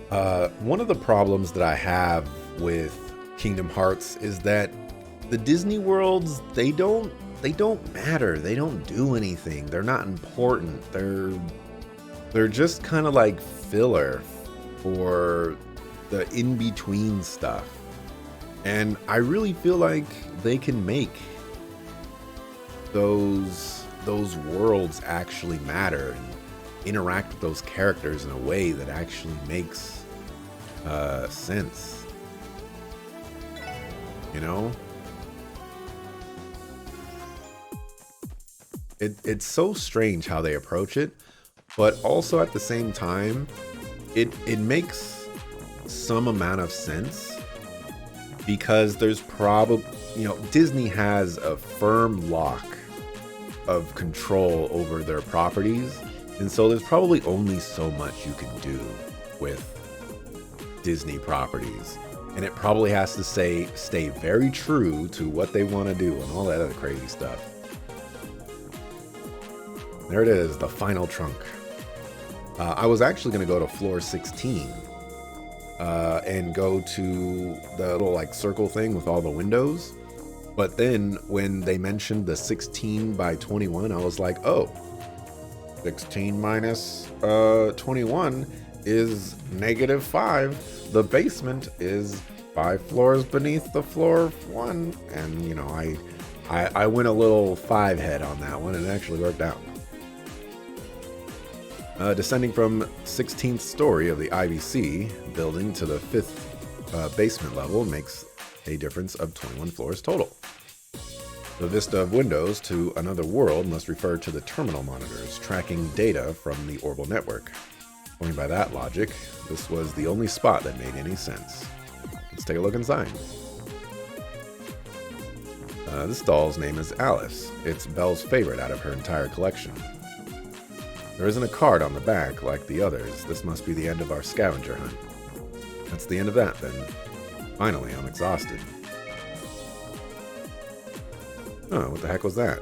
One of the problems that I have with Kingdom Hearts is that the Disney worlds, they don't matter. They don't do anything. They're not important. They're just kind of like filler for the in-between stuff. And I really feel like they can make those worlds actually matter and interact with those characters in a way that actually makes sense. You know? It's so strange how they approach it, but also at the same time, it makes some amount of sense because there's probably, Disney has a firm lock of control over their properties, and so there's probably only so much you can do with Disney properties, and it probably has to stay very true to what they want to do and all that other crazy stuff. There it is, the final trunk. I was actually going to go to floor 16 and go to the little like circle thing with all the windows. But then when they mentioned the 16 by 21, I was like, oh, 16 minus 21 is -5. The basement is 5 floors beneath the floor 1. And, I went a little 5 head on that one and it actually worked out. Descending from 16th story of the IBC building to the 5th basement level makes a difference of 21 floors total. The vista of windows to another world must refer to the terminal monitors tracking data from the orbital network. Going by that logic, this was the only spot that made any sense. Let's take a look inside. This doll's name is Alice. It's Belle's favorite out of her entire collection. There isn't a card on the back like the others. This must be the end of our scavenger hunt. That's the end of that, then. Finally, I'm exhausted. Oh, what the heck was that?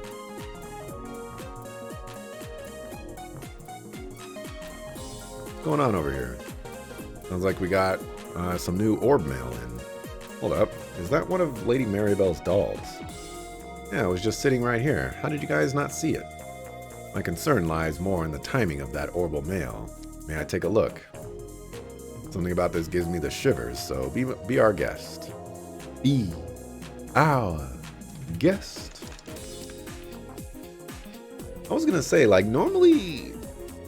What's going on over here? Sounds like we got some new orb mail in. Hold up, is that one of Lady Maribel's dolls? Yeah, it was just sitting right here. How did you guys not see it? My concern lies more in the timing of that orbital mail. May I take a look? Something about this gives me the shivers, so be our guest. Be our guest. I was gonna say, like, normally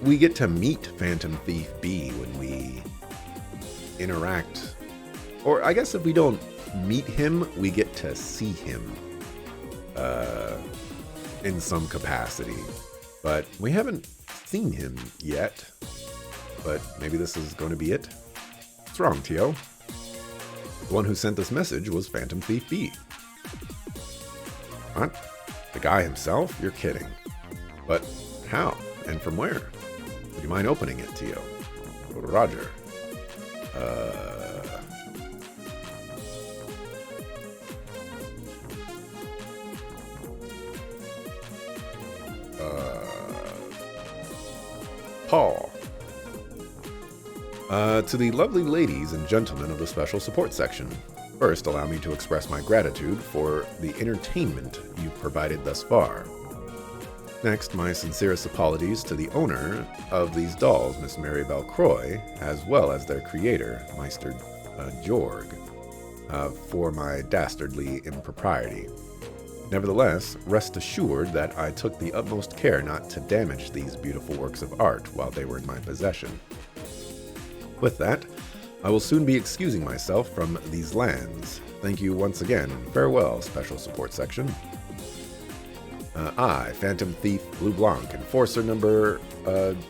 we get to meet Phantom Thief B when we interact. Or I guess if we don't meet him, we get to see him in some capacity. But we haven't seen him yet. But maybe this is going to be it. What's wrong, Tio? The one who sent this message was Phantom Thief B. What? The guy himself? You're kidding. But how? And from where? Would you mind opening it, Tio? Roger. Paul. To the lovely ladies and gentlemen of the special support section. First, allow me to express my gratitude for the entertainment you've provided thus far. Next, my sincerest apologies to the owner of these dolls, Miss Maribel Croy, as well as their creator, Meister Jorg, for my dastardly impropriety. Nevertheless, rest assured that I took the utmost care not to damage these beautiful works of art while they were in my possession. With that, I will soon be excusing myself from these lands. Thank you once again. Farewell, Special Support Section. I, Phantom Thief Blue Blanc, Enforcer number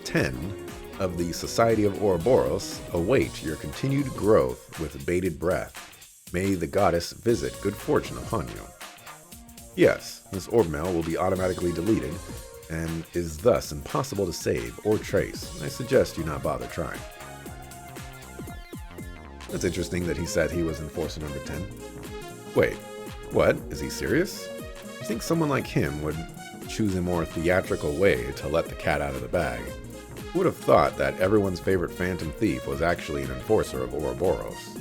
10 of the Society of Ouroboros, await your continued growth with bated breath. May the goddess visit good fortune upon you. Yes, this orb mail will be automatically deleted and is thus impossible to save or trace. I suggest you not bother trying. That's interesting that he said he was Enforcer number 10. Wait, what? Is he serious? You think someone like him would choose a more theatrical way to let the cat out of the bag? Who would have thought that everyone's favorite phantom thief was actually an enforcer of Ouroboros?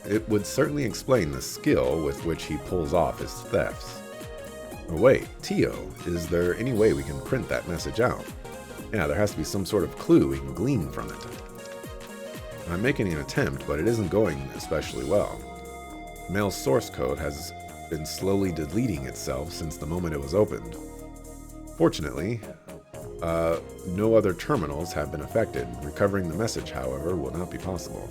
It would certainly explain the skill with which he pulls off his thefts. Oh wait, Tio, is there any way we can print that message out? Yeah, there has to be some sort of clue we can glean from it. I'm making an attempt, but it isn't going especially well. Mail's source code has been slowly deleting itself since the moment it was opened. Fortunately, no other terminals have been affected. Recovering the message, however, will not be possible.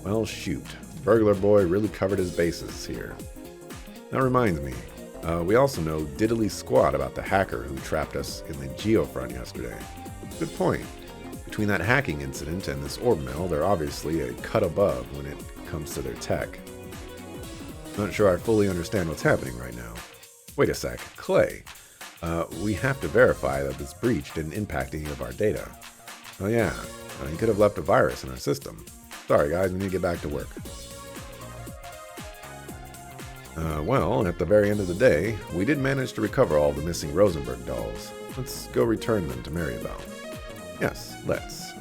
Well, shoot. Burglar Boy really covered his bases here. That reminds me, we also know diddly squat about the hacker who trapped us in the Geofront yesterday. Good point. Between that hacking incident and this orb mill, they're obviously a cut above when it comes to their tech. Not sure I fully understand what's happening right now. Wait a sec, Clay. We have to verify that this breach didn't impact any of our data. Oh yeah, he could have left a virus in our system. Sorry guys, we need to get back to work. Well, at the very end of the day, we did manage to recover all the missing Rosenberg dolls. Let's go return them to Maribel. Yes, let's.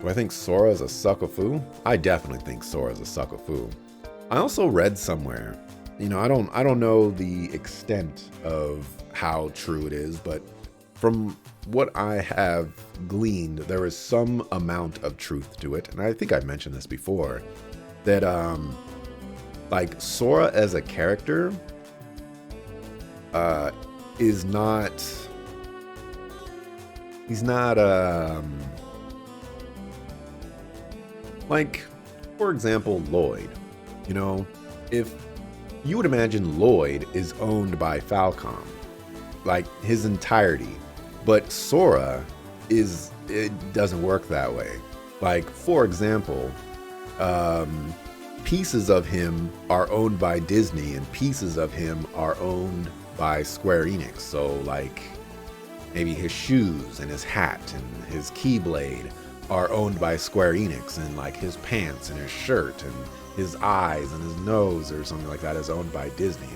Do I think Sora's a suckafoo? I definitely think Sora's a suckafoo. I also read somewhere, I don't know the extent of how true it is, but from what I have gleaned, there is some amount of truth to it. And I think I've mentioned this before, that like Sora as a character he's not like, for example, Lloyd. If you would imagine Lloyd is owned by Falcom, like his entirety, but Sora it doesn't work that way. Like, for example, pieces of him are owned by Disney and pieces of him are owned by Square Enix. So like maybe his shoes and his hat and his keyblade are owned by Square Enix, and like his pants and his shirt and his eyes and his nose or something like that is owned by Disney.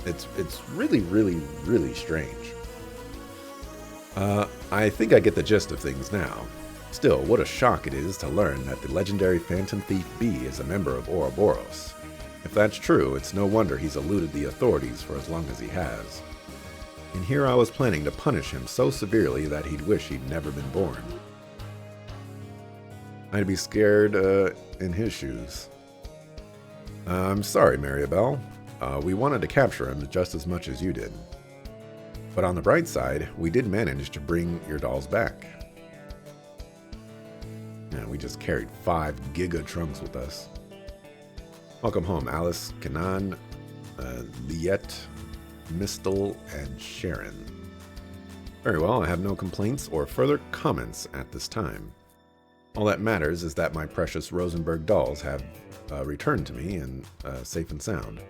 It's really, really, really strange. I think I get the gist of things now. Still, what a shock it is to learn that the legendary Phantom Thief B is a member of Ouroboros. If that's true, it's no wonder he's eluded the authorities for as long as he has. And here I was planning to punish him so severely that he'd wish he'd never been born. I'd be scared in his shoes. I'm sorry, Maribel. We wanted to capture him just as much as you did. But on the bright side, we did manage to bring your dolls back. Yeah, we just carried 5 giga trunks with us. Welcome home, Alice, Kanan, Liette, Mistel, and Sharon. Very well, I have no complaints or further comments at this time. All that matters is that my precious Rosenberg dolls have returned to me and safe and sound.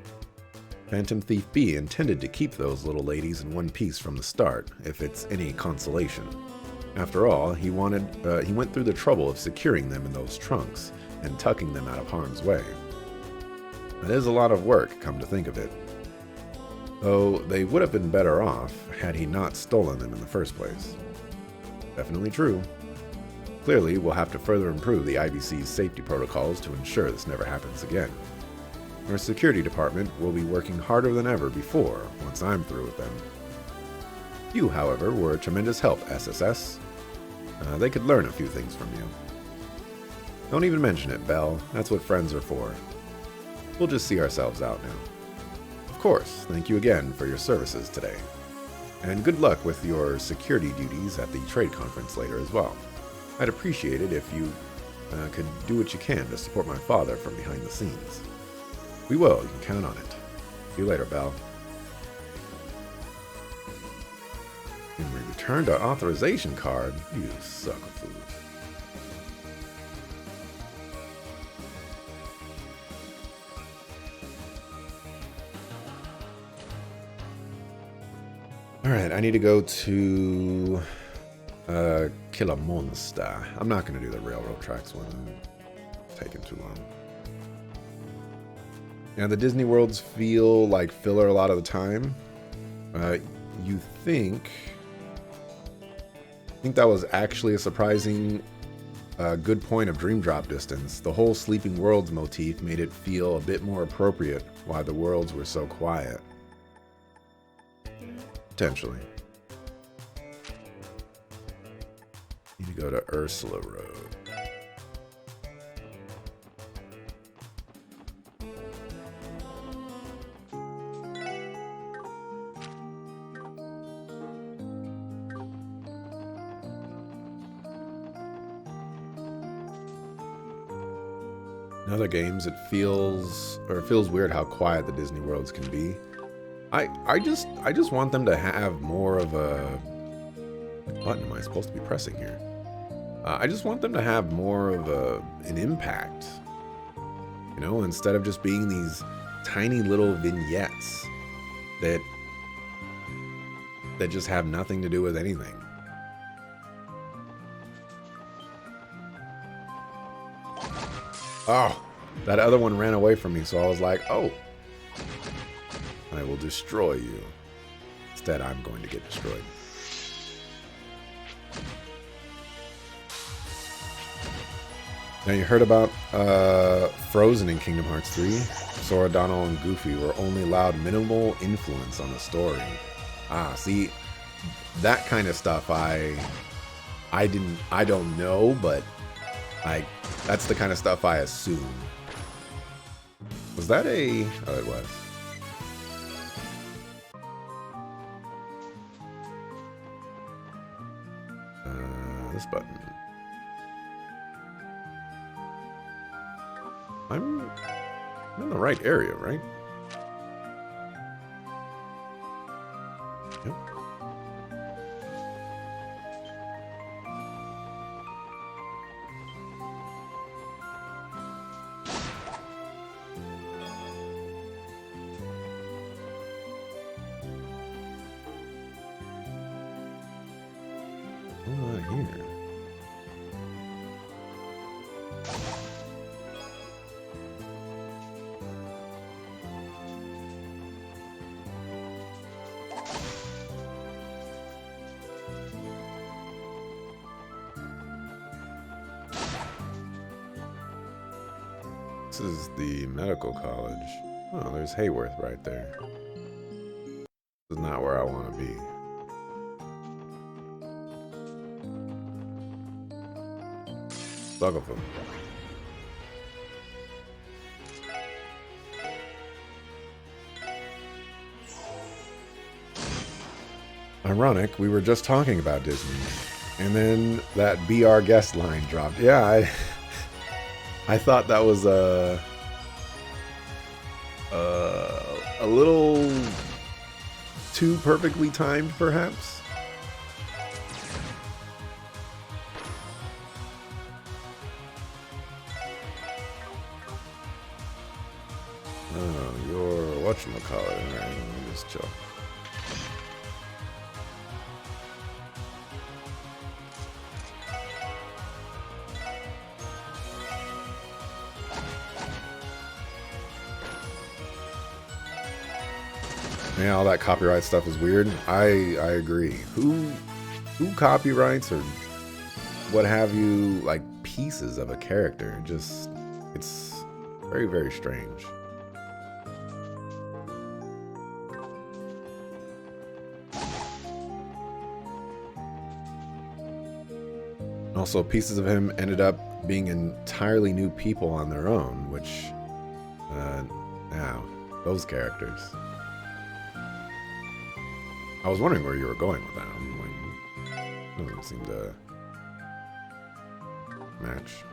Phantom Thief B intended to keep those little ladies in one piece from the start, if it's any consolation. After all, he went through the trouble of securing them in those trunks and tucking them out of harm's way. That is a lot of work, come to think of it. Though they would have been better off had he not stolen them in the first place. Definitely true. Clearly, we'll have to further improve the IBC's safety protocols to ensure this never happens again. Our security department will be working harder than ever before, once I'm through with them. You, however, were a tremendous help, SSS. They could learn a few things from you. Don't even mention it, Belle. That's what friends are for. We'll just see ourselves out now. Of course, thank you again for your services today. And good luck with your security duties at the trade conference later as well. I'd appreciate it if you could do what you can to support my father from behind the scenes. We will, you can count on it. See you later, Belle. And we returned our authorization card. You suck of food. Alright, I need to go to kill a monster. I'm not going to do the railroad tracks one. It's taking too long. And the Disney worlds feel like filler a lot of the time. You think that was actually a surprising good point of dream drop distance. The whole Sleeping Worlds motif made it feel a bit more appropriate while the worlds were so quiet. Potentially. Need to go to Ursula Road. In other games, it feels weird how quiet the Disney worlds can be. I just want them to have more of a... What button am I supposed to be pressing here? I just want them to have more of an impact. You know, instead of just being these tiny little vignettes that just have nothing to do with anything. Oh, that other one ran away from me, so I was like, oh, I will destroy you. Instead, I'm going to get destroyed. Now, you heard about Frozen in Kingdom Hearts 3? Sora, Donald, and Goofy were only allowed minimal influence on the story. Ah, see, that kind of stuff I don't know, but that's the kind of stuff I assume. Was that a... Oh, it was. This button. I'm in the right area, right? Yep. I'm not here. This is the medical college. Oh, there's Hayworth right there. This is not where I want to be. Bug of them. Ironic, we were just talking about Disney, and then that "Be Our Guest" line dropped. Yeah, I thought that was a little too perfectly timed, perhaps. Oh, you're whatchamacallit. All right, let me just chill. Yeah, all that copyright stuff is weird. I agree. Who copyrights or what have you, like, pieces of a character? Just, it's very, very strange. Also, pieces of him ended up being entirely new people on their own, which, now, those characters. I was wondering where you were going with that. I'm like, doesn't seem to match.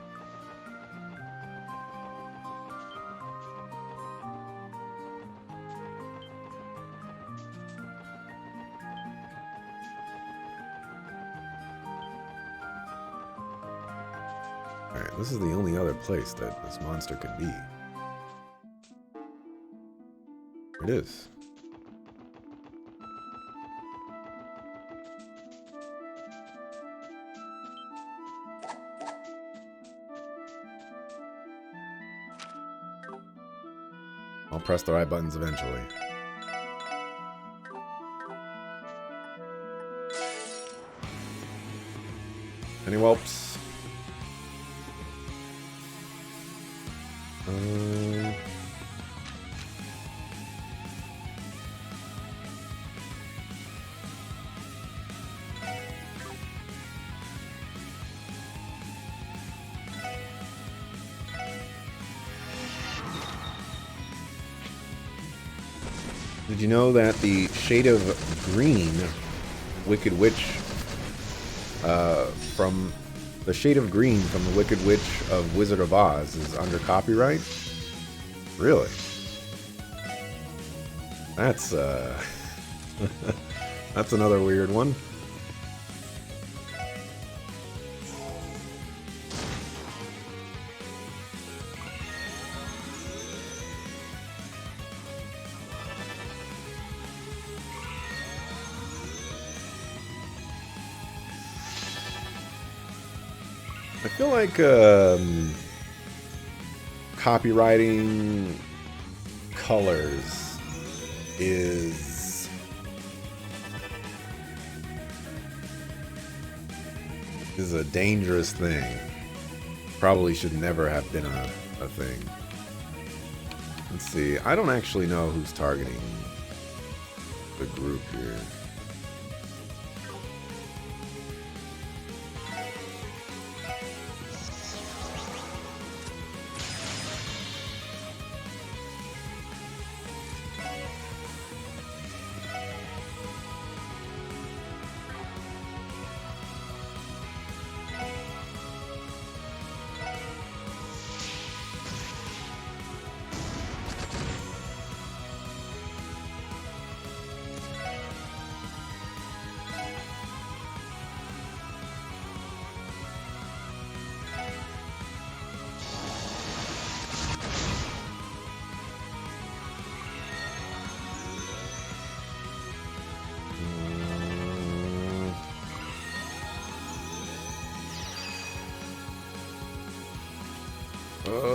Alright, this is the only other place that this monster could be. It is. I'll press the right buttons eventually. Any whelps? Did you know that the shade of green Wicked Witch from the shade of green from the Wicked Witch of Wizard of Oz is under copyright? Really? That's that's another weird one. I feel like copywriting colors is a dangerous thing. Probably should never have been a thing. Let's see. I don't actually know who's targeting the group here.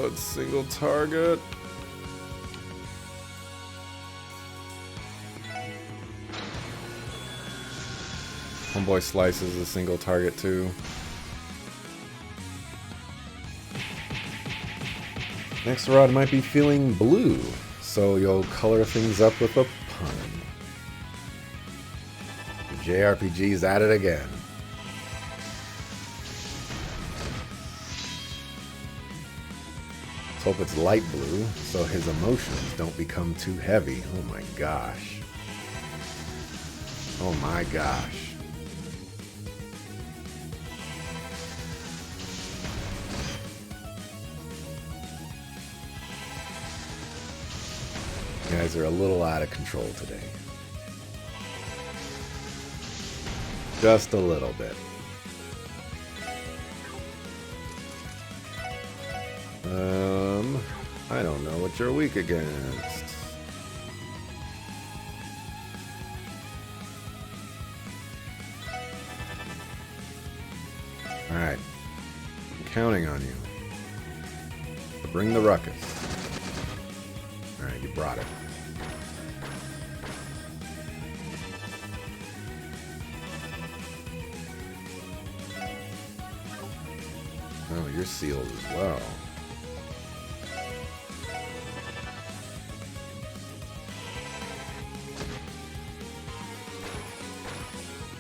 It's single target. Homeboy slices a single target too. Next rod might be feeling blue, so you'll color things up with a pun. The JRPG's at it again. Hope it's light blue, so his emotions don't become too heavy. Oh my gosh. Oh my gosh. You guys are a little out of control today. Just a little bit. I don't know what you're weak against. Alright. I'm counting on you to bring the ruckus. Alright, you brought it. Oh, you're sealed as well.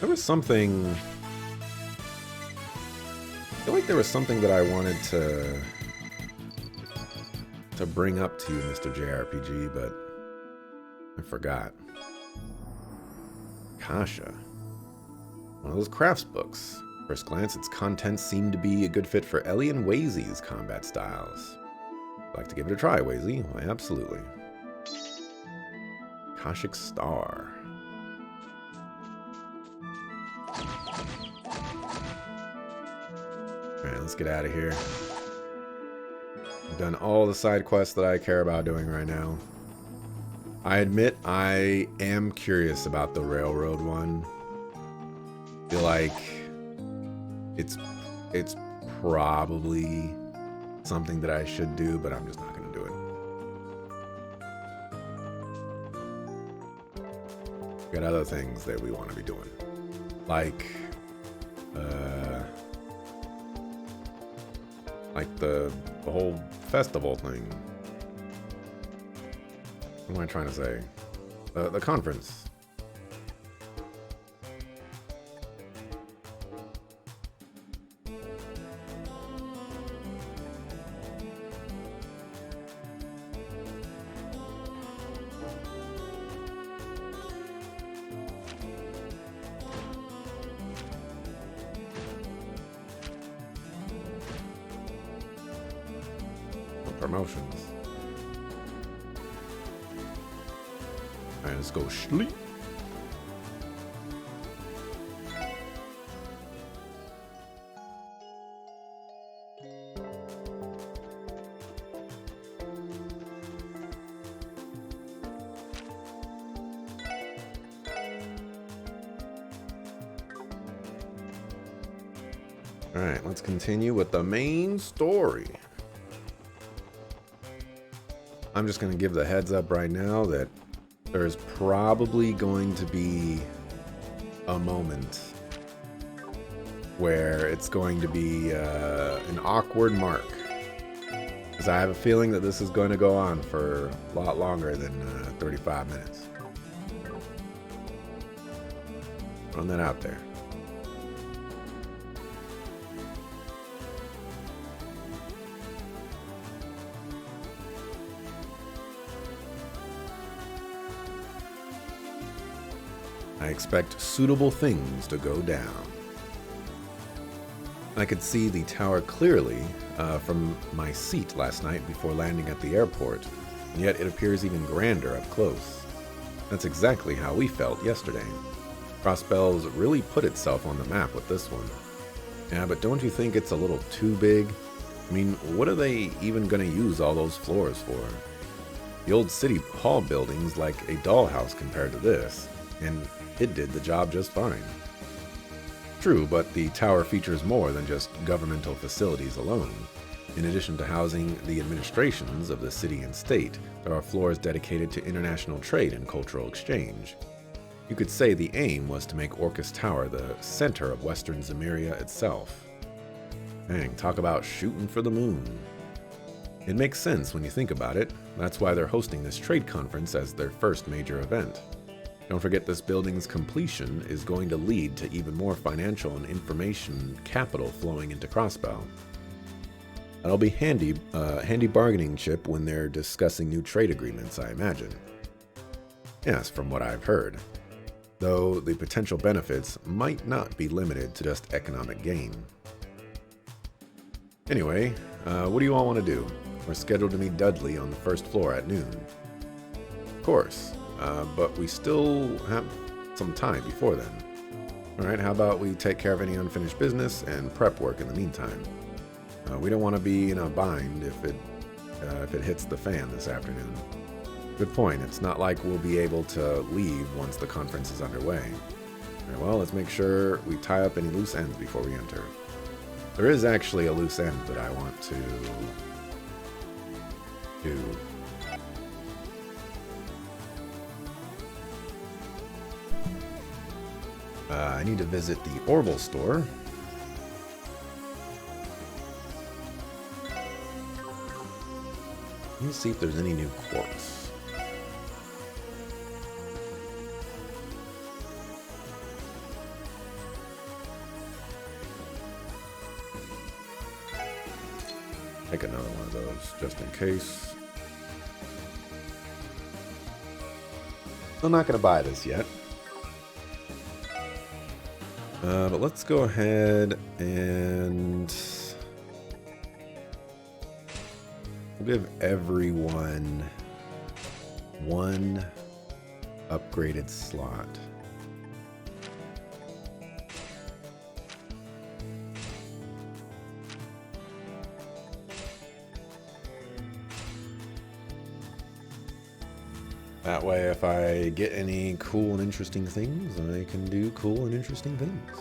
There was something... I feel like there was something that I wanted to bring up to you, Mr. JRPG, but I forgot. Kasha. One of those crafts books. First glance, its contents seem to be a good fit for Ellie and Wazy's combat styles. I'd like to give it a try, Wazy? Why, absolutely. Kashik Star. Alright, let's get out of here. I've done all the side quests that I care about doing right now. I admit I am curious about the railroad one. I feel like it's probably something that I should do, but I'm just not going to do it. We got other things that we want to be doing. Like the whole festival thing. What am I trying to say? The conference. Promotions. Alright, let's go sleep. Alright, let's continue with the main story. I'm just going to give the heads up right now that there's probably going to be a moment where it's going to be an awkward mark. Because I have a feeling that this is going to go on for a lot longer than 35 minutes. Run that out there. I expect suitable things to go down. I could see the tower clearly from my seat last night before landing at the airport, and yet it appears even grander up close. That's exactly how we felt yesterday. Crossbells really put itself on the map with this one. Yeah, but don't you think it's a little too big? I mean, what are they even going to use all those floors for? The old City Hall building's like a dollhouse compared to this, and it did the job just fine. True, but the tower features more than just governmental facilities alone. In addition to housing the administrations of the city and state, there are floors dedicated to international trade and cultural exchange. You could say the aim was to make Orcus Tower the center of Western Zemuria itself. Dang, talk about shooting for the moon. It makes sense when you think about it. That's why they're hosting this trade conference as their first major event. Don't forget, this building's completion is going to lead to even more financial and information capital flowing into Crossbell. That'll be handy bargaining chip when they're discussing new trade agreements, I imagine. Yes, from what I've heard. Though the potential benefits might not be limited to just economic gain. Anyway, what do you all want to do? We're scheduled to meet Dudley on the first floor at noon. Of course. But we still have some time before then. Alright, how about we take care of any unfinished business and prep work in the meantime? We don't want to be in a bind if it hits the fan this afternoon. Good point. It's not like we'll be able to leave once the conference is underway. Alright, well, let's make sure we tie up any loose ends before we enter. There is actually a loose end that I want to do. I need to visit the Orbital store. Let me see if there's any new quartz. Take another one of those just in case. I'm not going to buy this yet. But let's go ahead and we'll give everyone one upgraded slot. That way, if I get any cool and interesting things, I can do cool and interesting things.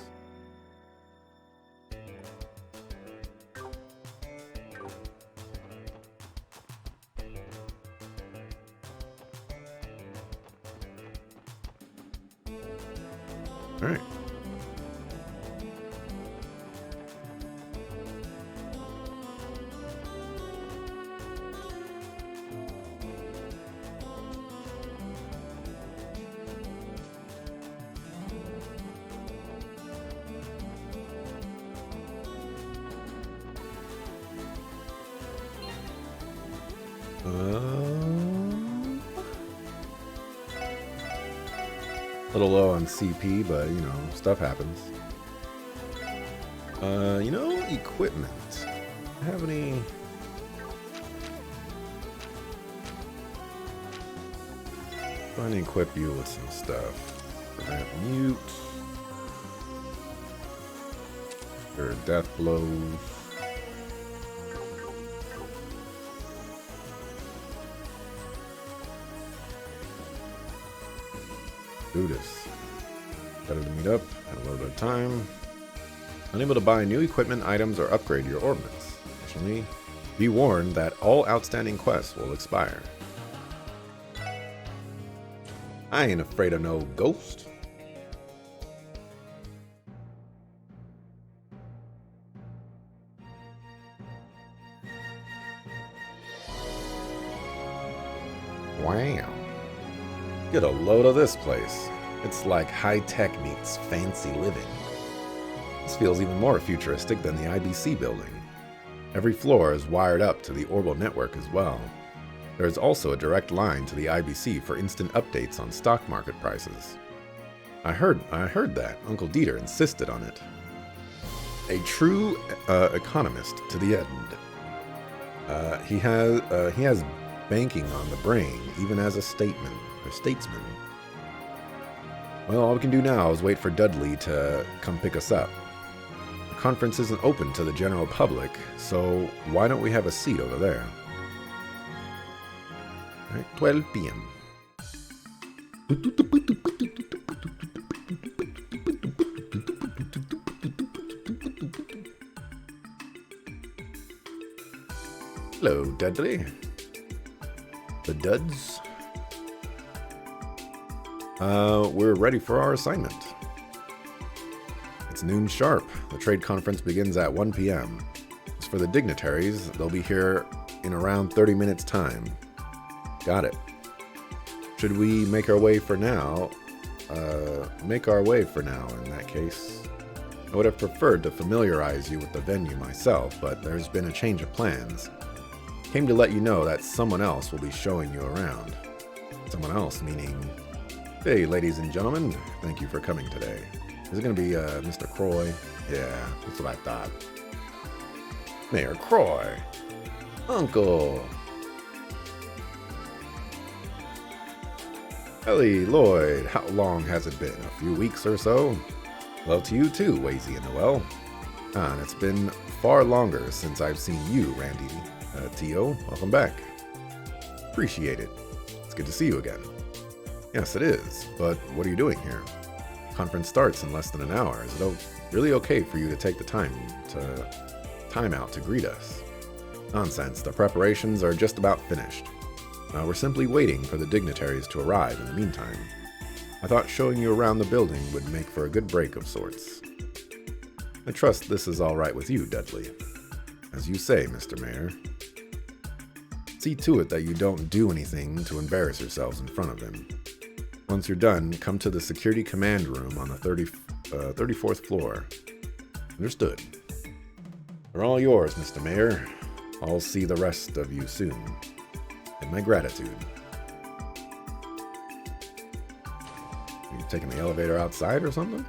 Alright. A little low on CP, but you know, stuff happens. You know, equipment. Have any? Trying to equip you with some stuff. Prevent mute. Or death blows. Do this. Better to meet up at a little bit of time. Unable to buy new equipment, items, or upgrade your ordnance. Additionally, be warned that all outstanding quests will expire. I ain't afraid of no ghost. Wow. Get a load of this place. It's like high-tech meets fancy living. This feels even more futuristic than the IBC building. Every floor is wired up to the Orbital network as well. There is also a direct line to the IBC for instant updates on stock market prices. I heard that. Uncle Dieter insisted on it. A true economist to the end. He has banking on the brain, even as a statesman. Well, all we can do now is wait for Dudley to come pick us up. The conference isn't open to the general public, so why don't we have a seat over there? All right, 12 p.m. Hello, Dudley. The Duds. We're ready for our assignment. It's noon sharp. The trade conference begins at 1 p.m. As for the dignitaries, they'll be here in around 30 minutes' time. Got it. Should we make our way for now? Make our way for now, in that case. I would have preferred to familiarize you with the venue myself, but there's been a change of plans. Came to let you know that someone else will be showing you around. Someone else meaning... Hey, ladies and gentlemen, thank you for coming today. Is it going to be Mr. Croy? Yeah, that's what I thought. Mayor Croy. Uncle. Ellie, Lloyd, how long has it been? A few weeks or so? Well, to you too, Wazy and Noel. And it's been far longer since I've seen you, Randy. Tio, welcome back. Appreciate it. It's good to see you again. Yes, it is, but what are you doing here? Conference starts in less than an hour. Is it really okay for you to take the time out to greet us? Nonsense, the preparations are just about finished. We're simply waiting for the dignitaries to arrive in the meantime. I thought showing you around the building would make for a good break of sorts. I trust this is all right with you, Dudley. As you say, Mr. Mayor. See to it that you don't do anything to embarrass yourselves in front of him. Once you're done, come to the security command room on the 34th floor. Understood. They're all yours, Mr. Mayor. I'll see the rest of you soon. And my gratitude. Are you taking the elevator outside or something?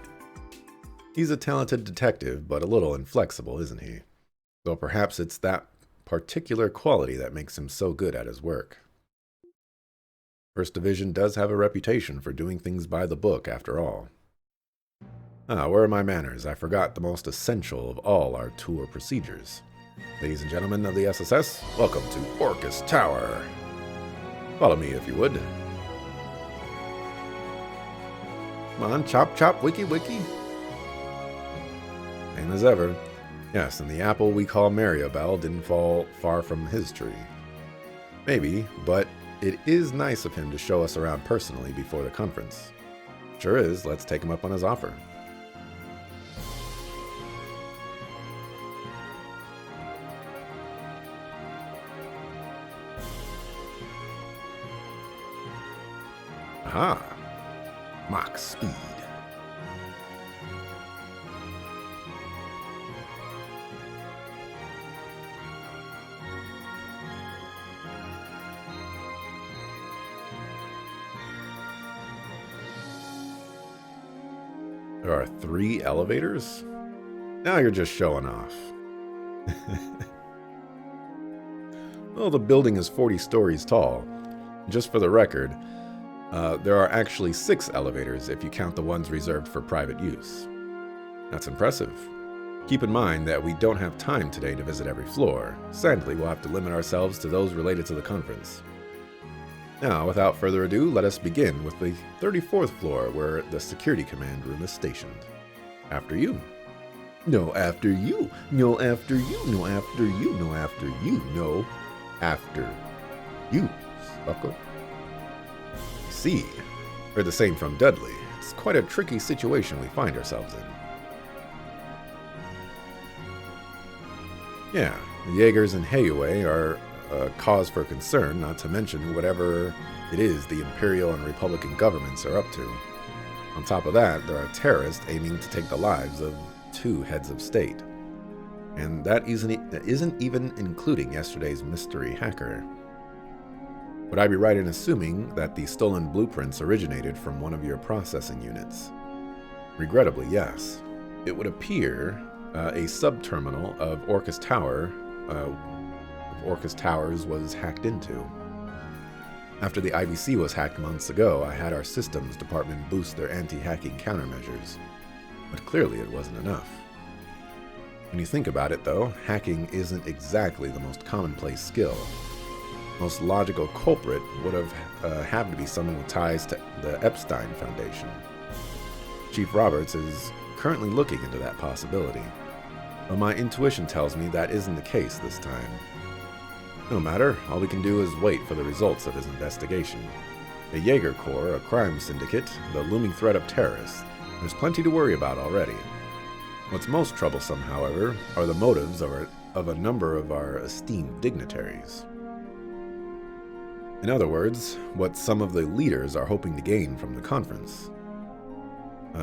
He's a talented detective, but a little inflexible, isn't he? Though perhaps it's that particular quality that makes him so good at his work. First Division does have a reputation for doing things by the book, after all. Where are my manners? I forgot the most essential of all our tour procedures. Ladies and gentlemen of the SSS, welcome to Orcus Tower. Follow me if you would. Come on, chop chop, wiki wiki. Same as ever. Yes, and the apple we call Mariabelle didn't fall far from his tree. Maybe, but it is nice of him to show us around personally before the conference. Sure is. Let's take him up on his offer. Aha! Mach speed. There are 3 elevators? Now you're just showing off. Well, the building is 40 stories tall. Just for the record, there are actually 6 elevators if you count the ones reserved for private use. That's impressive. Keep in mind that we don't have time today to visit every floor. Sadly, we'll have to limit ourselves to those related to the conference. Now, without further ado, let us begin with the 34th floor, where the security command room is stationed. After you. No, after you. No, after you. No, after you. No, after you. No, after you, sucker. See, heard the same from Dudley. It's quite a tricky situation we find ourselves in. Yeah, the Jaegers and Heiue are a cause for concern, not to mention whatever it is the Imperial and Republican governments are up to. On top of that, there are terrorists aiming to take the lives of 2 heads of state. And that isn't even including yesterday's mystery hacker. Would I be right in assuming that the stolen blueprints originated from one of your processing units? Regrettably, yes. It would appear a sub-terminal of Orcus Towers was hacked into. After the IVC was hacked months ago, I had our systems department boost their anti-hacking countermeasures. But clearly it wasn't enough. When you think about it, though, hacking isn't exactly the most commonplace skill. Most logical culprit would have had to be someone with ties to the Epstein Foundation. Chief Roberts is currently looking into that possibility, but my intuition tells me that isn't the case this time. No matter, all we can do is wait for the results of his investigation. A Jaeger Corps, a crime syndicate, the looming threat of terrorists. There's plenty to worry about already. What's most troublesome, however, are the motives of a number of our esteemed dignitaries. In other words, what some of the leaders are hoping to gain from the conference.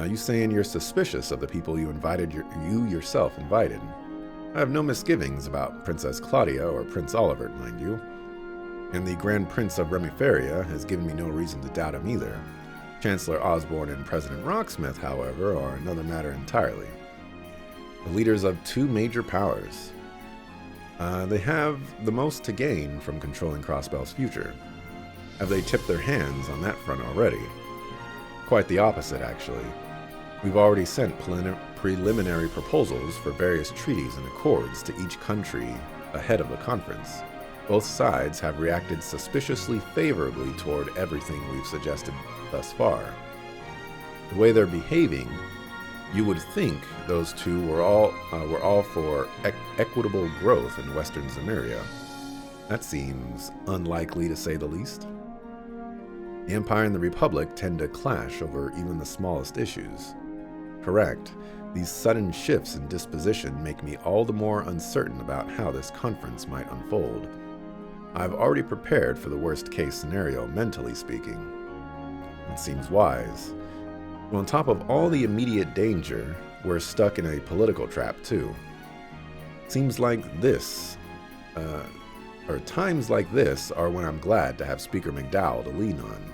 You saying you're suspicious of the people you yourself invited. I have no misgivings about Princess Claudia or Prince Oliver, mind you. And the Grand Prince of Remiferia has given me no reason to doubt him either. Chancellor Osborne and President Rocksmith, however, are another matter entirely. The leaders of 2 major powers. They have the most to gain from controlling Crossbell's future. Have they tipped their hands on that front already? Quite the opposite, actually. We've already sent preliminary proposals for various treaties and accords to each country ahead of the conference. Both sides have reacted suspiciously favorably toward everything we've suggested thus far. The way they're behaving, you would think those 2 were all for equitable growth in Western Zemuria. That seems unlikely, to say the least. The Empire and the Republic tend to clash over even the smallest issues. Correct, these sudden shifts in disposition make me all the more uncertain about how this conference might unfold. I've already prepared for the worst-case scenario, mentally speaking. It seems wise. Well, on top of all the immediate danger, we're stuck in a political trap, too. Times like this are when I'm glad to have Speaker McDowell to lean on.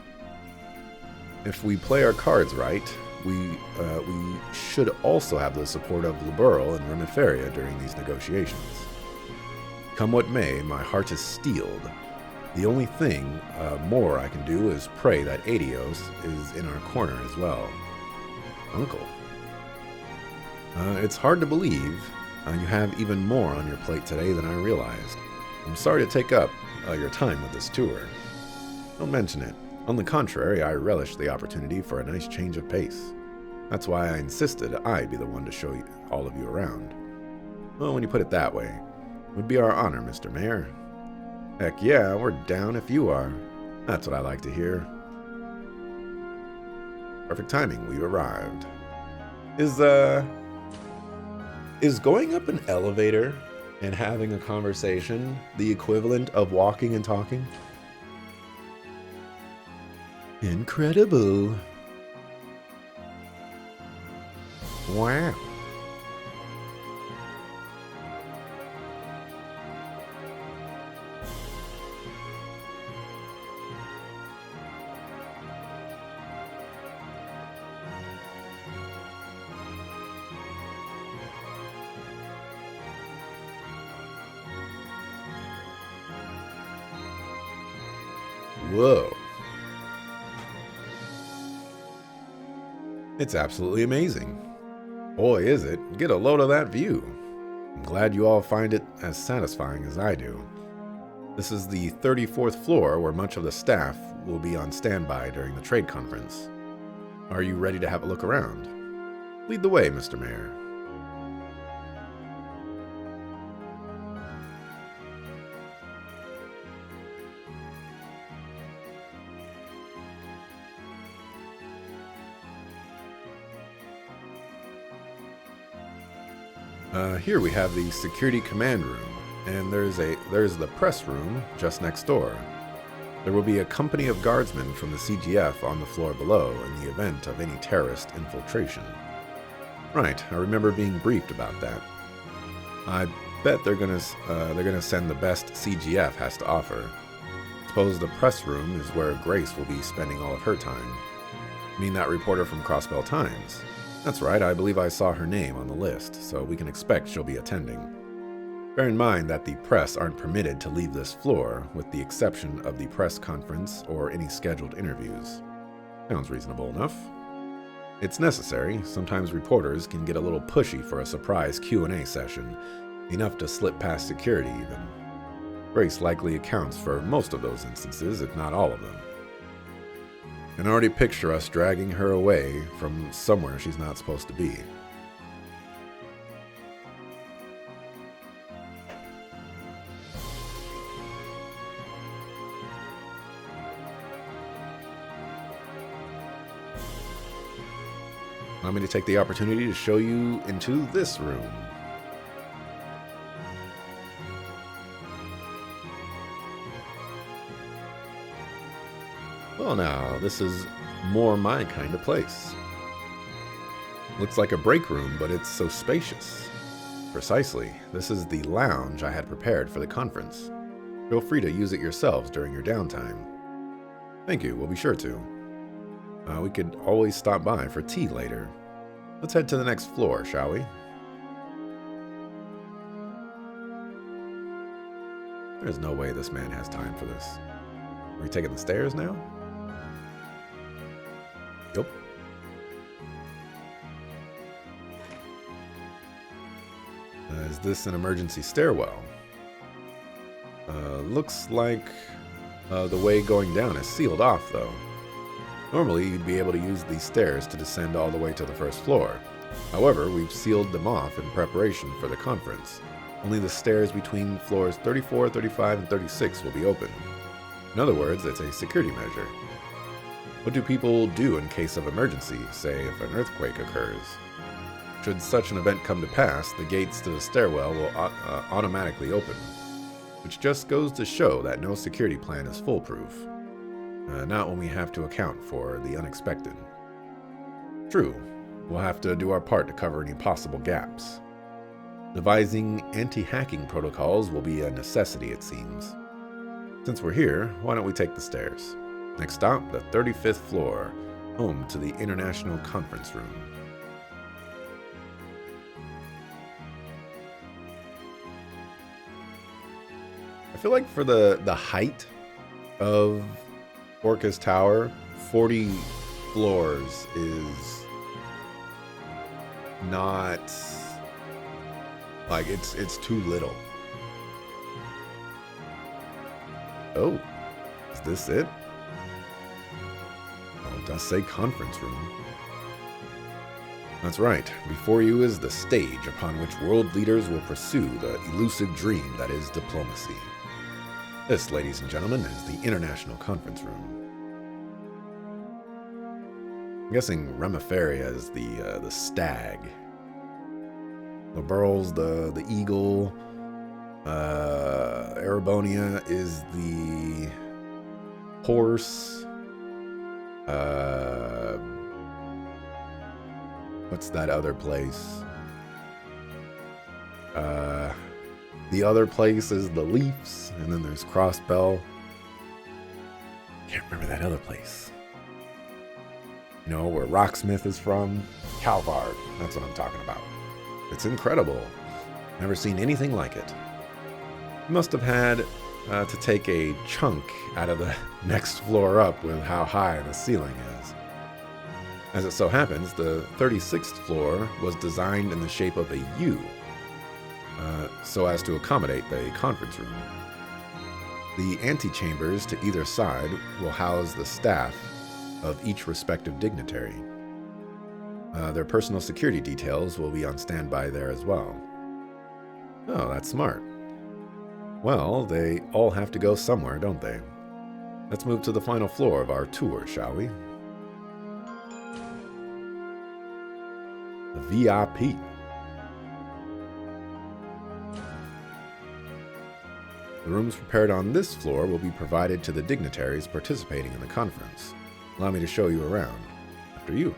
If we play our cards right, we should also have the support of Liberal and Remiferia during these negotiations. Come what may, my heart is steeled. The only thing more I can do is pray that Adios is in our corner as well. Uncle. It's hard to believe you have even more on your plate today than I realized. I'm sorry to take up your time with this tour. Don't mention it. On the contrary, I relish the opportunity for a nice change of pace. That's why I insisted I be the one to show all of you around. Well, when you put it that way, it would be our honor, Mr. Mayor. Heck yeah, we're down if you are. That's what I like to hear. Perfect timing, we've arrived. Is going up an elevator and having a conversation the equivalent of walking and talking? Incredible. Wow. Whoa. It's absolutely amazing. Boy, is it. Get a load of that view. I'm glad you all find it as satisfying as I do. This is the 34th floor where much of the staff will be on standby during the trade conference. Are you ready to have a look around? Lead the way, Mr. Mayor. Here we have the security command room, and there's the press room just next door. There will be a company of guardsmen from the CGF on the floor below in the event of any terrorist infiltration. Right, I remember being briefed about that. I bet they're gonna send the best CGF has to offer. Suppose the press room is where Grace will be spending all of her time. Mean that reporter from Crossbell Times? That's right, I believe I saw her name on the list, so we can expect she'll be attending. Bear in mind that the press aren't permitted to leave this floor, with the exception of the press conference or any scheduled interviews. Sounds reasonable enough. It's necessary. Sometimes reporters can get a little pushy for a surprise Q&A session, enough to slip past security even. Grace likely accounts for most of those instances, if not all of them. I can already picture us dragging her away from somewhere she's not supposed to be. Allow me to take the opportunity to show you into this room. Well now, this is more my kind of place. Looks like a break room, but it's so spacious. Precisely, this is the lounge I had prepared for the conference. Feel free to use it yourselves during your downtime. Thank you, we'll be sure to. We could always stop by for tea later. Let's head to the next floor, shall we? There's no way this man has time for this. Are we taking the stairs now? Yep. Is this an emergency stairwell? Looks like the way going down is sealed off, though. Normally, you'd be able to use these stairs to descend all the way to the first floor. However, we've sealed them off in preparation for the conference. Only the stairs between floors 34, 35, and 36 will be open. In other words, it's a security measure. What do people do in case of emergency, say if an earthquake occurs? Should such an event come to pass, the gates to the stairwell will automatically open, which just goes to show that no security plan is foolproof. Not when we have to account for the unexpected. True, we'll have to do our part to cover any possible gaps. Devising anti-hacking protocols will be a necessity, it seems. Since we're here, why don't we take the stairs? Next stop, the 35th floor, home to the International Conference Room. I feel like for the height of Orcus Tower, 40 floors is not like it's too little. Oh, is this it? Oh, it does say conference room. That's right. Before you is the stage upon which world leaders will pursue the elusive dream that is diplomacy. This, ladies and gentlemen, is the International Conference Room. I'm guessing Remiferia is the stag. The Burls, the eagle. Erebonia is the horse. What's that other place? The other place is the Leafs, and then there's Crossbell. Can't remember that other place. You know, where Rocksmith is from? Calvard. That's what I'm talking about. It's incredible. Never seen anything like it. Must have had to take a chunk out of the next floor up with how high the ceiling is. As it so happens, the 36th floor was designed in the shape of a U, so as to accommodate the conference room. The antechambers to either side will house the staff of each respective dignitary. Their personal security details will be on standby there as well. Oh, that's smart. Well, they all have to go somewhere, don't they? Let's move to the final floor of our tour, shall we? The VIP. The rooms prepared on this floor will be provided to the dignitaries participating in the conference. Allow me to show you around. After you.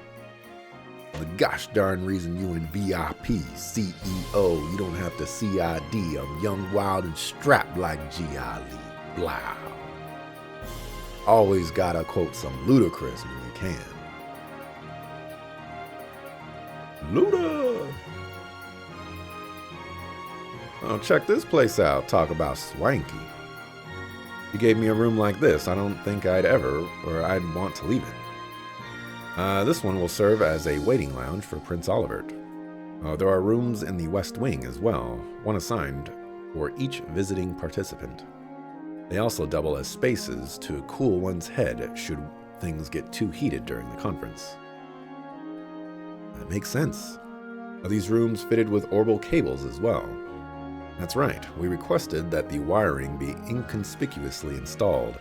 The gosh darn reason you in VIP, CEO, you don't have to CID. I'm young, wild, and strapped like G.I. Lee. Blah. Always gotta quote some ludicrous when you can. Luda! Oh, check this place out. Talk about swanky. If you gave me a room like this, I don't think I'd want to leave it. This one will serve as a waiting lounge for Prince Olivert. There are rooms in the West Wing as well, one assigned for each visiting participant. They also double as spaces to cool one's head should things get too heated during the conference. That makes sense. Are these rooms fitted with orbital cables as well? That's right, we requested that the wiring be inconspicuously installed.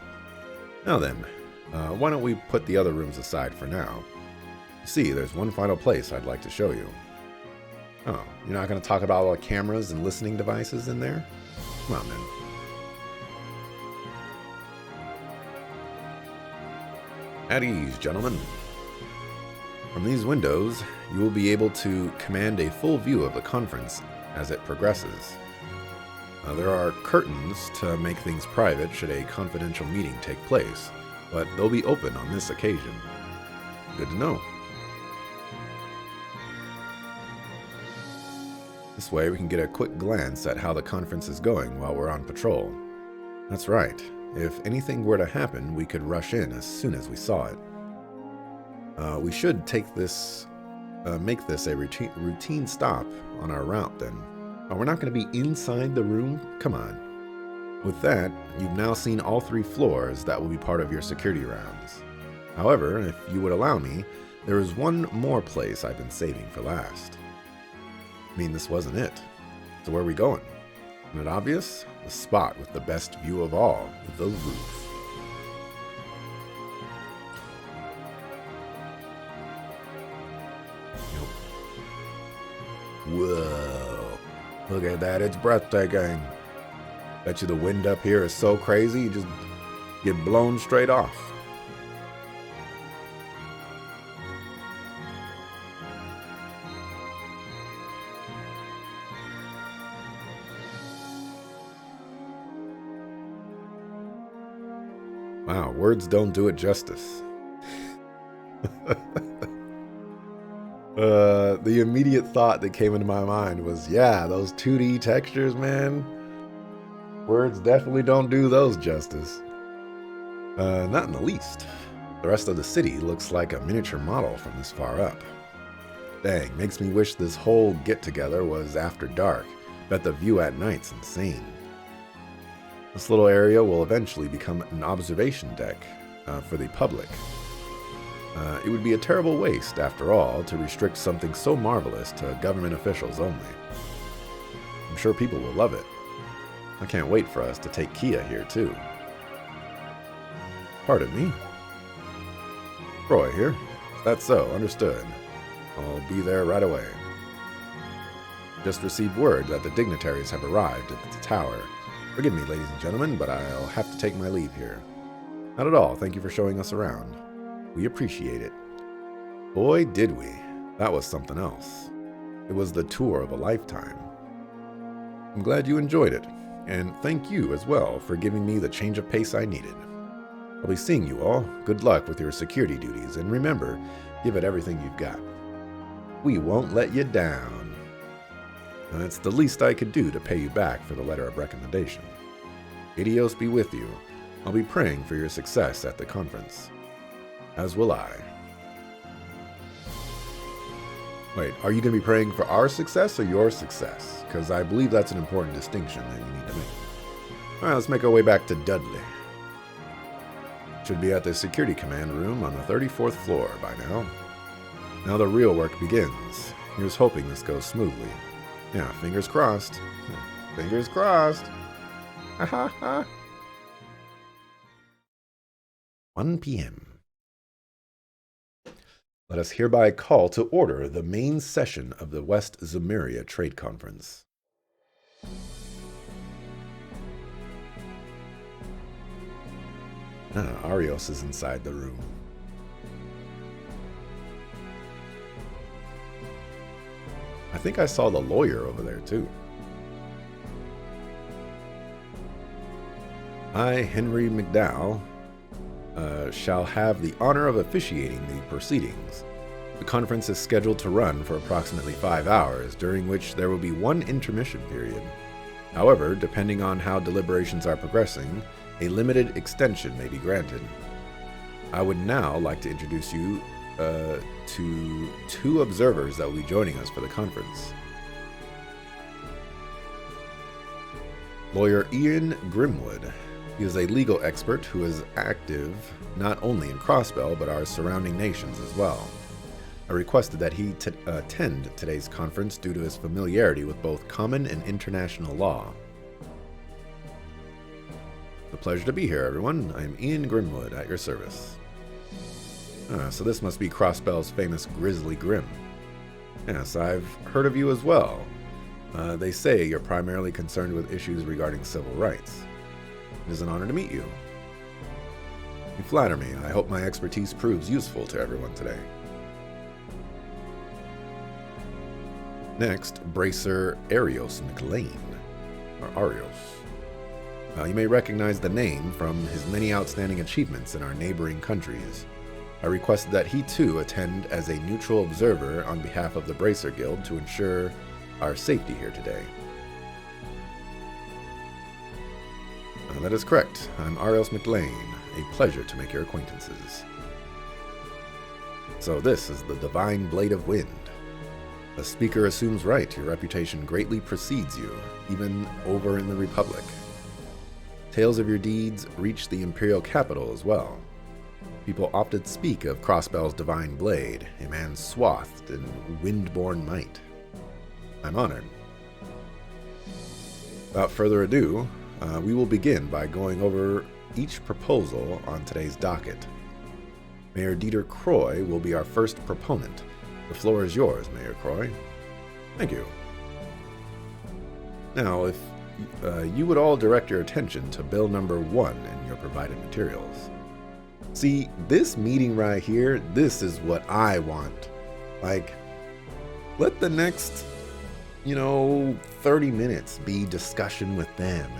Now then, why don't we put the other rooms aside for now? See, there's one final place I'd like to show you. Oh, you're not going to talk about all the cameras and listening devices in there? Come on, man. At ease, gentlemen. From these windows, you will be able to command a full view of the conference as it progresses. There are curtains to make things private should a confidential meeting take place, but they'll be open on this occasion. Good to know. This way we can get a quick glance at how the conference is going while we're on patrol. That's right. If anything were to happen, we could rush in as soon as we saw it. We should make this a routine stop on our route then. Oh, we're not going to be inside the room? Come on. With that, you've now seen all 3 floors that will be part of your security rounds. However, if you would allow me, there is one more place I've been saving for last. I mean, this wasn't it. So where are we going? Isn't it obvious? The spot with the best view of all, the roof. Whoa. Look at that, it's breathtaking. Bet you the wind up here is so crazy, you just get blown straight off. Wow, words don't do it justice. The immediate thought that came into my mind was, yeah, those 2D textures, man. Words definitely don't do those justice. Not in the least. The rest of the city looks like a miniature model from this far up. Dang, makes me wish this whole get-together was after dark. Bet the view at night's insane. This little area will eventually become an observation deck for the public. It would be a terrible waste, after all, to restrict something so marvelous to government officials only. I'm sure people will love it. I can't wait for us to take Kia here, too. Pardon me. Roy here. That's so. Understood. I'll be there right away. Just received word that the dignitaries have arrived at the tower. Forgive me, ladies and gentlemen, but I'll have to take my leave here. Not at all. Thank you for showing us around. We appreciate it. Boy, did we. That was something else. It was the tour of a lifetime. I'm glad you enjoyed it, and thank you as well for giving me the change of pace I needed. I'll be seeing you all. Good luck with your security duties, and remember, give it everything you've got. We won't let you down. That's the least I could do to pay you back for the letter of recommendation. Adios be with you. I'll be praying for your success at the conference. As will I. Wait, are you going to be praying for our success or your success? Because I believe that's an important distinction that you need to make. All right, let's make our way back to Dudley. Should be at the security command room on the 34th floor by now. Now the real work begins. Here's hoping this goes smoothly. Yeah, fingers crossed. Fingers crossed. Ha ha ha. 1 p.m. Let us hereby call to order the main session of the West Zemuria Trade Conference. Arios is inside the room. I think I saw the lawyer over there too. I, Henry McDowell, shall have the honor of officiating the proceedings. The conference is scheduled to run for approximately 5 hours, during which there will be one intermission period. However, depending on how deliberations are progressing, a limited extension may be granted. I would now like to introduce you to 2 observers that will be joining us for the conference. Lawyer Ian Grimwood. He is a legal expert who is active not only in Crossbell, but our surrounding nations as well. I requested that he attend today's conference due to his familiarity with both common and international law. It's a pleasure to be here, everyone. I'm Ian Grimwood, at your service. So this must be Crossbell's famous Grizzly Grim. Yes, I've heard of you as well. They say you're primarily concerned with issues regarding civil rights. It is an honor to meet you. You flatter me. I hope my expertise proves useful to everyone today. Next, Bracer Arios McLean, or Arios. You may recognize the name from his many outstanding achievements in our neighboring countries. I requested that he too attend as a neutral observer on behalf of the Bracer Guild to ensure our safety here today. That is correct. I'm Arios McLean. A pleasure to make your acquaintances. So this is the Divine Blade of Wind. The speaker assumes right. Your reputation greatly precedes you, even over in the Republic. Tales of your deeds reach the Imperial capital as well. People often speak of Crossbell's Divine Blade, a man swathed in wind-born might. I'm honored. Without further ado, we will begin by going over each proposal on today's docket. Mayor Dieter Croy will be our first proponent. The floor is yours, Mayor Croy. Thank you. Now, if you would all direct your attention to bill number 1 in your provided materials. See, this meeting right here, this is what I want. Like, let the next, 30 minutes be discussion with them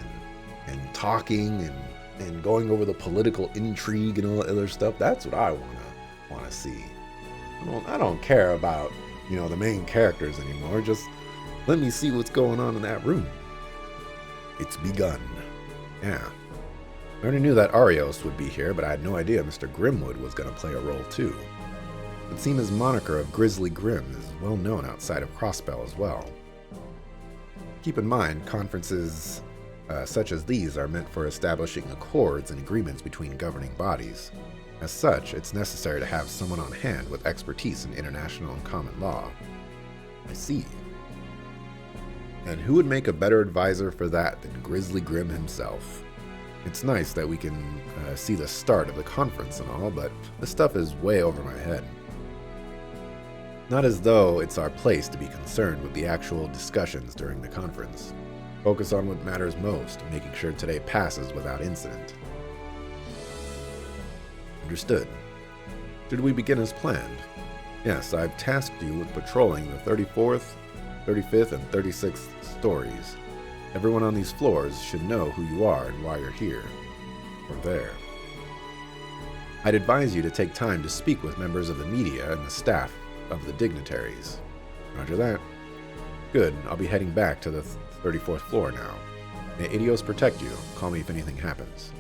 and talking and going over the political intrigue and all that other stuff. That's what I want to see. I don't care about, the main characters anymore. Just let me see what's going on in that room. It's begun. Yeah. I already knew that Arios would be here, but I had no idea Mr. Grimwood was going to play a role too. It would seem his moniker of Grizzly Grim is well known outside of Crossbell as well. Keep in mind, conferences such as these are meant for establishing accords and agreements between governing bodies. As such, it's necessary to have someone on hand with expertise in international and common law. I see. And who would make a better advisor for that than Grizzly Grim himself? It's nice that we can see the start of the conference and all, but this stuff is way over my head. Not as though it's our place to be concerned with the actual discussions during the conference. Focus on what matters most, making sure today passes without incident. Understood. Should we begin as planned? Yes, I've tasked you with patrolling the 34th, 35th, and 36th stories. Everyone on these floors should know who you are and why you're here. Or there. I'd advise you to take time to speak with members of the media and the staff of the dignitaries. Roger that. Good, I'll be heading back to the 34th floor now. May Idios protect you. Call me if anything happens.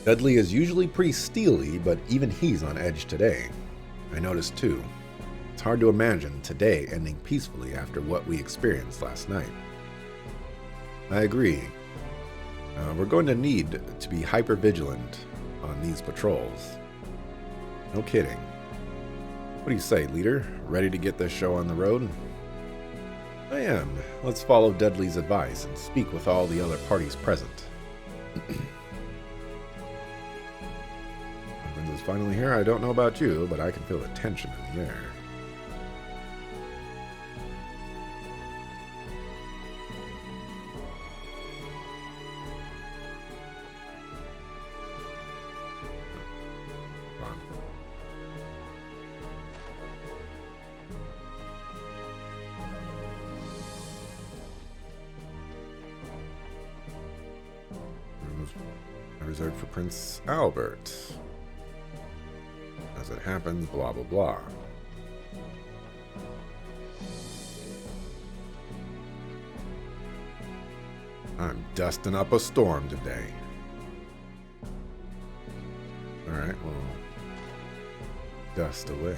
Dudley is usually pretty steely, but even he's on edge today. I noticed too. It's hard to imagine today ending peacefully after what we experienced last night. I agree. We're going to need to be hyper-vigilant on these patrols. No kidding. What do you say, leader? Ready to get this show on the road? I am. Let's follow Dudley's advice and speak with all the other parties present. Is finally here. I don't know about you, but I can feel the tension in the air. Reserved for Prince Albert. As it happens, blah blah blah. I'm dusting up a storm today. Alright, well, dust away.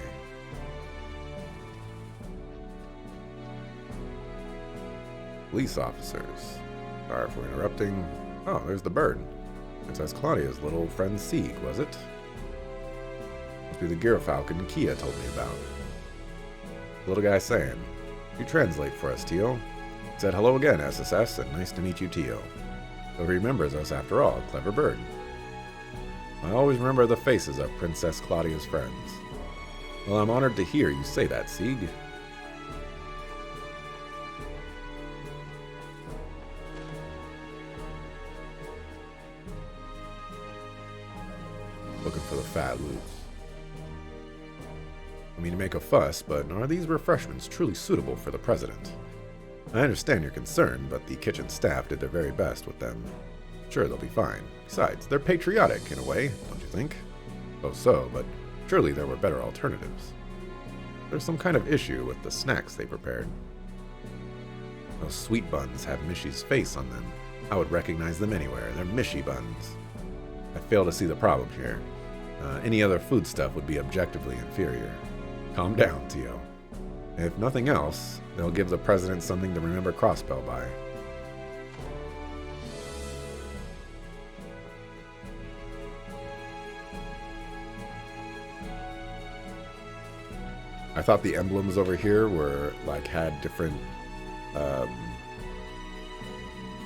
Police officers. Sorry for interrupting. Oh, there's the bird. Princess Claudia's little friend Sieg, was it? Must be the Gyrfalcon Kia told me about. Little guy saying, "You translate for us, Tio." Said hello again, SSS, and nice to meet you, Tio. So he remembers us after all, clever bird. I always remember the faces of Princess Claudia's friends. Well, I'm honored to hear you say that, Sieg. Looking for the fat loops. I mean to make a fuss, but are these refreshments truly suitable for the president? I understand your concern, but the kitchen staff did their very best with them. Sure, they'll be fine. Besides, they're patriotic in a way, don't you think? Oh, so, but surely there were better alternatives. There's some kind of issue with the snacks they prepared. Those sweet buns have Mishy's face on them. I would recognize them anywhere. They're Mishy buns. I fail to see the problem here. Any other foodstuff would be objectively inferior. Calm down, Tio. If nothing else, they'll give the president something to remember Crossbell by. I thought the emblems over here were, like, had different,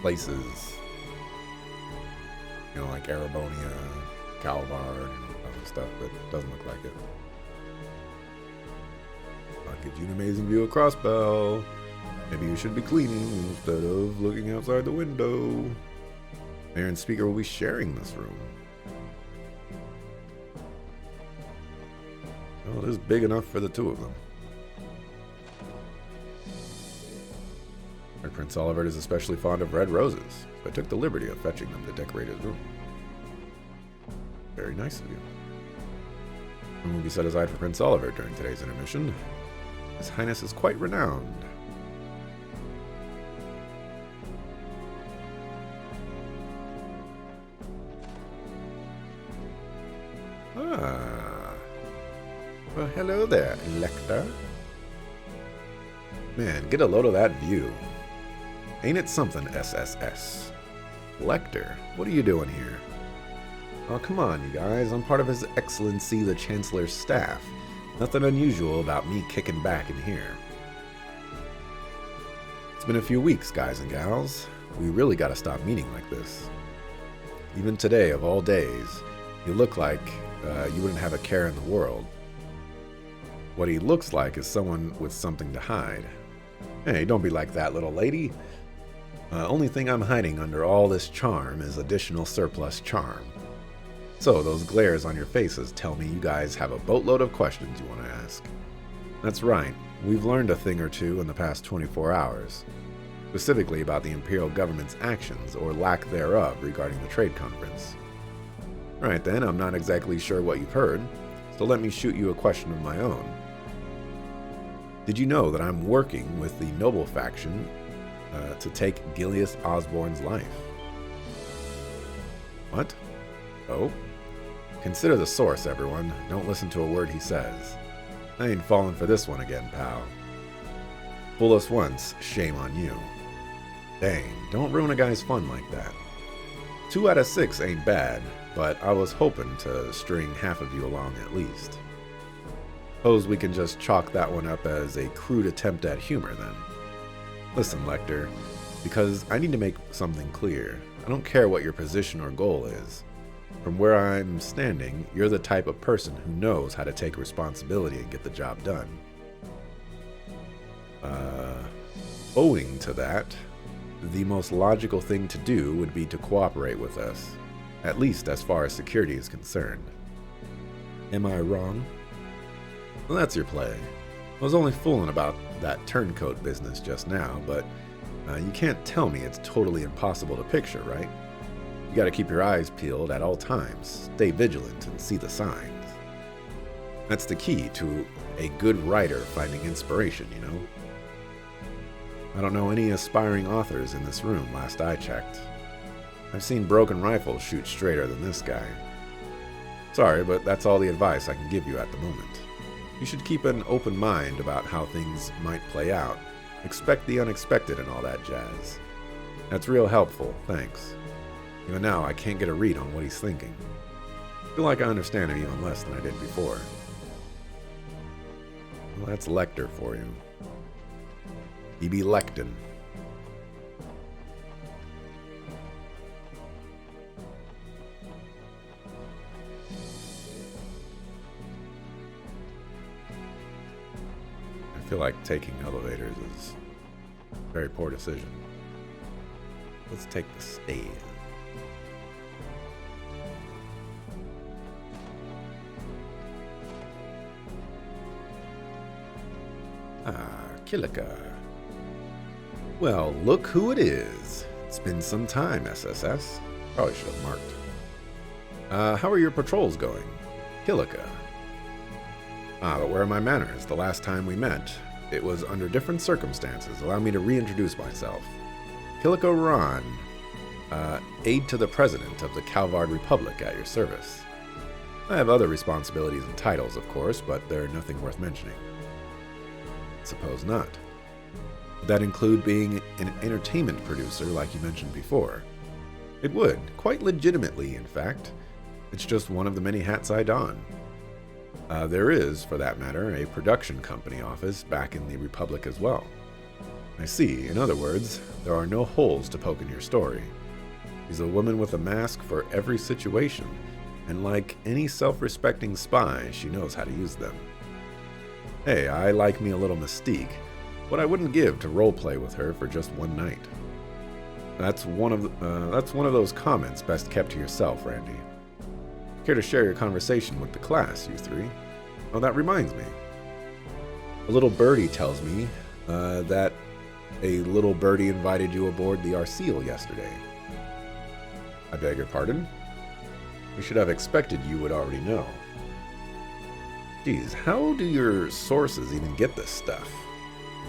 places. You know, like Arabonia, Calvar, and other stuff, but it doesn't look like it. I'll get you an amazing view of Crossbell. Maybe you should be cleaning instead of looking outside the window. Mayor and Speaker will be sharing this room. Well, it is big enough for the two of them. Our Prince Oliver is especially fond of red roses, so I took the liberty of fetching them to decorate his room. Very nice of you. Room will be set aside for Prince Oliver during today's intermission. His Highness is quite renowned. Ah. Well, hello there, Elector. Man, get a load of that view. Ain't it something, SSS? Lecter, what are you doing here? Oh, come on, you guys. I'm part of His Excellency the Chancellor's staff. Nothing unusual about me kicking back in here. It's been a few weeks, guys and gals. We really gotta stop meeting like this. Even today, of all days, you look like you wouldn't have a care in the world. What he looks like is someone with something to hide. Hey, don't be like that, little lady. Only thing I'm hiding under all this charm is additional surplus charm. So those glares on your faces tell me you guys have a boatload of questions you want to ask. That's right, we've learned a thing or two in the past 24 hours, specifically about the Imperial government's actions or lack thereof regarding the trade conference. Right then, I'm not exactly sure what you've heard, so let me shoot you a question of my own. Did you know that I'm working with the Noble faction to take Gilius Osborne's life? What? Oh? Consider the source, everyone. Don't listen to a word he says. I ain't falling for this one again, pal. Fool us once, shame on you. Dang, don't ruin a guy's fun like that. 2 out of 6 ain't bad, but I was hoping to string half of you along at least. Suppose we can just chalk that one up as a crude attempt at humor then. Listen, Lecter, because I need to make something clear. I don't care what your position or goal is. From where I'm standing, you're the type of person who knows how to take responsibility and get the job done. Owing to that, the most logical thing to do would be to cooperate with us, at least as far as security is concerned. Am I wrong? Well, that's your play. I was only fooling about that turncoat business just now, but you can't tell me it's totally impossible to picture, right? You gotta keep your eyes peeled at all times, stay vigilant, and see the signs. That's the key to a good writer finding inspiration, you know? I don't know any aspiring authors in this room, last I checked. I've seen broken rifles shoot straighter than this guy. Sorry, but that's all the advice I can give you at the moment. You should keep an open mind about how things might play out. Expect the unexpected and all that jazz. That's real helpful, thanks. Even now, I can't get a read on what he's thinking. I feel like I understand him even less than I did before. Well, that's Lecter for you. He be Lectin. I feel like taking elevators is a very poor decision. Let's take the stairs. Kilika. Well, look who it is. It's been some time, SSS. Probably should have marked. How are your patrols going? Kilika. But where are my manners? The last time we met, it was under different circumstances. Allow me to reintroduce myself. Kilika Ron, aide to the President of the Calvard Republic at your service. I have other responsibilities and titles, of course, but they're nothing worth mentioning. Suppose not. Would that include being an entertainment producer like you mentioned before? It would, quite legitimately, in fact. It's just one of the many hats I don. There is, for that matter, a production company office back in the Republic as well. I see. In other words, there are no holes to poke in your story. She's a woman with a mask for every situation, and like any self-respecting spy, she knows how to use them. Hey, I like me a little mystique, what I wouldn't give to roleplay with her for just one night. That's one of those comments best kept to yourself, Randy. Care to share your conversation with the class, you three? Oh, that reminds me. A little birdie tells me that a little birdie invited you aboard the Arceel yesterday. I beg your pardon? We should have expected you would already know. Geez, how do your sources even get this stuff?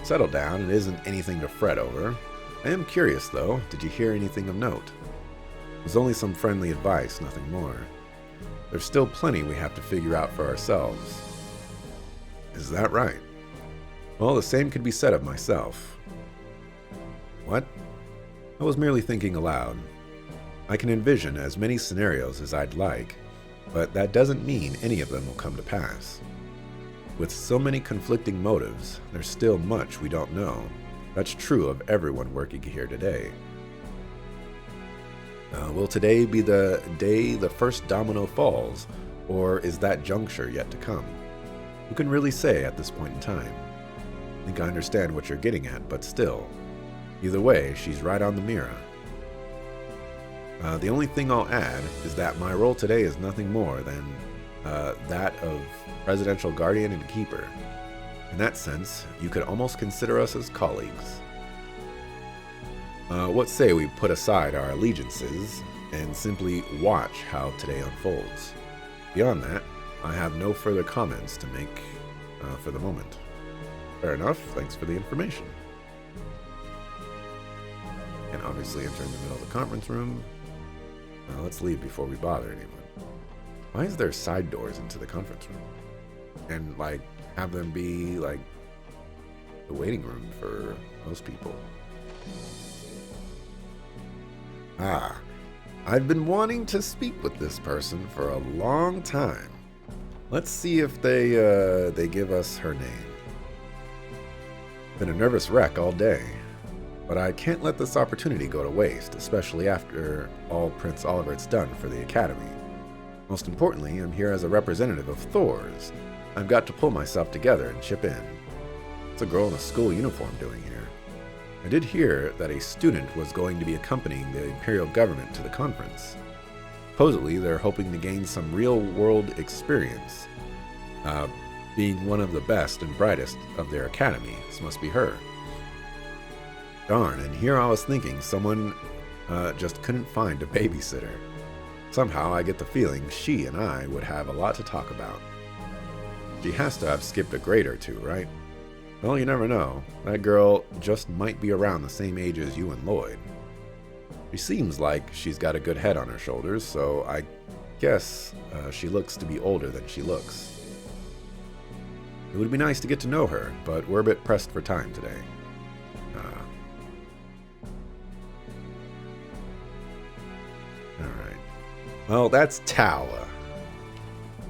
Settle down, it isn't anything to fret over. I am curious, though. Did you hear anything of note? It was only some friendly advice, nothing more. There's still plenty we have to figure out for ourselves. Is that right? Well, the same could be said of myself. What? I was merely thinking aloud. I can envision as many scenarios as I'd like, but that doesn't mean any of them will come to pass. With so many conflicting motives, there's still much we don't know. That's true of everyone working here today. Will today be the day the first domino falls, or is that juncture yet to come? Who can really say at this point in time? I think I understand what you're getting at, but still. Either way, she's right on the mirror. The only thing I'll add is that my role today is nothing more than that of presidential guardian and keeper. In that sense, you could almost consider us as colleagues. What say we put aside our allegiances and simply watch how today unfolds? Beyond that, I have no further comments to make for the moment. Fair enough, thanks for the information. And obviously enter in the middle of the conference room. Let's leave before we bother anyone. Why is there side doors into the conference room? And, like, have them be, like, the waiting room for most people. Ah, I've been wanting to speak with this person for a long time. Let's see if they give us her name. Been a nervous wreck all day, but I can't let this opportunity go to waste, especially after all Prince Olivert's done for the Academy. Most importantly, I'm here as a representative of Thor's. I've got to pull myself together and chip in. What's a girl in a school uniform doing here? I did hear that a student was going to be accompanying the Imperial government to the conference. Supposedly, they're hoping to gain some real-world experience. Being one of the best and brightest of their academy, this must be her. Darn, and here I was thinking someone just couldn't find a babysitter. Somehow I get the feeling she and I would have a lot to talk about. She has to have skipped a grade or two, right? Well, you never know. That girl just might be around the same age as you and Lloyd. She seems like she's got a good head on her shoulders, so I guess she looks to be older than she looks. It would be nice to get to know her, but we're a bit pressed for time today. Alright. Well, that's Tawa.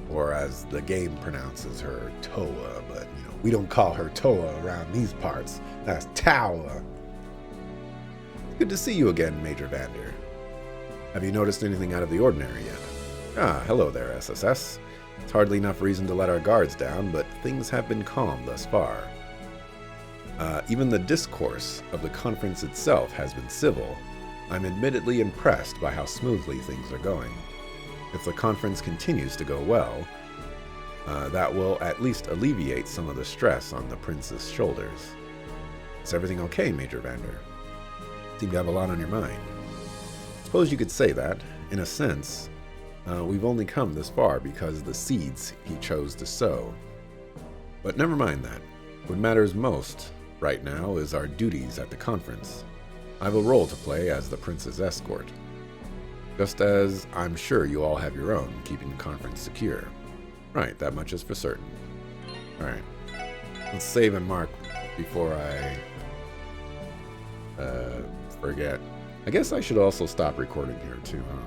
Or as the game pronounces her, Toa, but we don't call her Toa around these parts. That's Tawa. Good to see you again, Major Vander. Have you noticed anything out of the ordinary yet? Ah, hello there, SSS. It's hardly enough reason to let our guards down, but things have been calm thus far. Even the discourse of the conference itself has been civil. I'm admittedly impressed by how smoothly things are going. If the conference continues to go well, that will at least alleviate some of the stress on the prince's shoulders. Is everything okay, Major Vander? Seem to have a lot on your mind. Suppose you could say that. In a sense, we've only come this far because of the seeds he chose to sow. But never mind that. What matters most right now is our duties at the conference. I have a role to play as the prince's escort. Just as I'm sure you all have your own, keeping the conference secure. Right, that much is for certain. Alright. Let's save and mark before I forget. I guess I should also stop recording here too, huh?